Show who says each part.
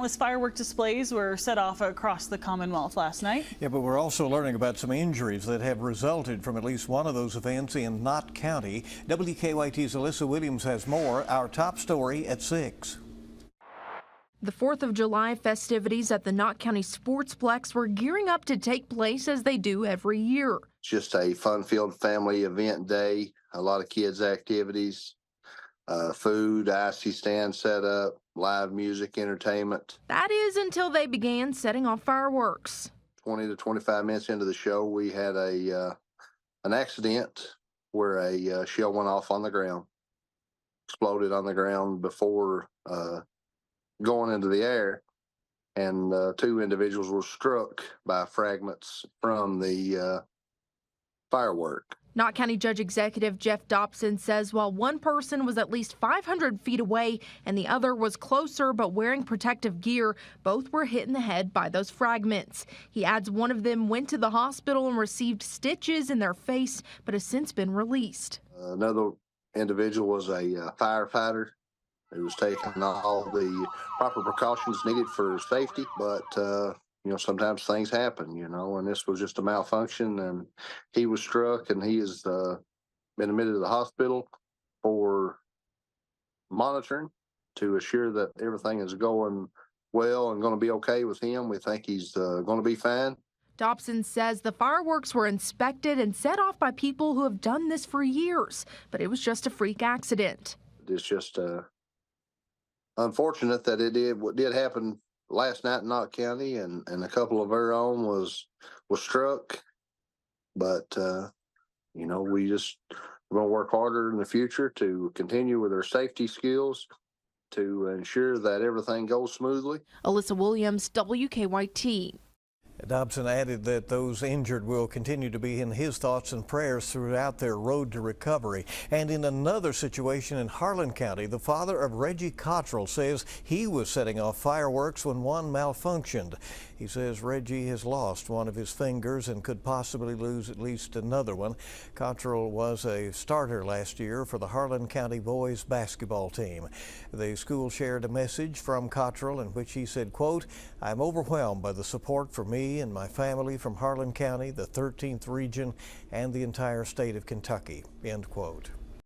Speaker 1: As firework displays were set off across the Commonwealth last night.
Speaker 2: Yeah, but we're also learning about some injuries that have resulted from at least one of those events in Knott County. WKYT's Alyssa Williams has more. Our top story at 6.
Speaker 3: The 4th of July festivities at the Knott County Sportsplex were gearing up to take place as they do every year.
Speaker 4: It's just a fun-filled family event day, a lot of kids' activities, food, icy stand set up, live music, entertainment.
Speaker 3: That is until they began setting off fireworks.
Speaker 4: 20 to 25 minutes into the show, we had an accident where a shell went off on the ground, exploded on the ground before going into the air, and 2 individuals were struck by fragments from the firework.
Speaker 3: Knott County Judge Executive Jeff Dobson says while one person was at least 500 feet away and the other was closer but wearing protective gear, both were hit in the head by those fragments. He adds one of them went to the hospital and received stitches in their face but has since been released.
Speaker 4: Another individual was a firefighter who was taking all the proper precautions needed for safety, but sometimes things happen, and this was just a malfunction, and he was struck, and he has been admitted to the hospital for monitoring to assure that everything is going well and going to be okay with him. We think he's going to be fine.
Speaker 3: Dobson says the fireworks were inspected and set off by people who have done this for years, but it was just a freak accident.
Speaker 4: It's just unfortunate that what did happen last night in Knott County, and a couple of our own was struck, but we're going to work harder in the future to continue with our safety skills to ensure that everything goes smoothly.
Speaker 3: Alyssa Williams, WKYT.
Speaker 2: Dobson added that those injured will continue to be in his thoughts and prayers throughout their road to recovery. And in another situation in Harlan County, the father of Reggie Cottrell says he was setting off fireworks when one malfunctioned. He says Reggie has lost one of his fingers and could possibly lose at least another one. Cottrell was a starter last year for the Harlan County boys basketball team. The school shared a message from Cottrell in which he said, quote, "I'm overwhelmed by the support for me and my family from Harlan County, the 13th region, and the entire state of Kentucky," end quote.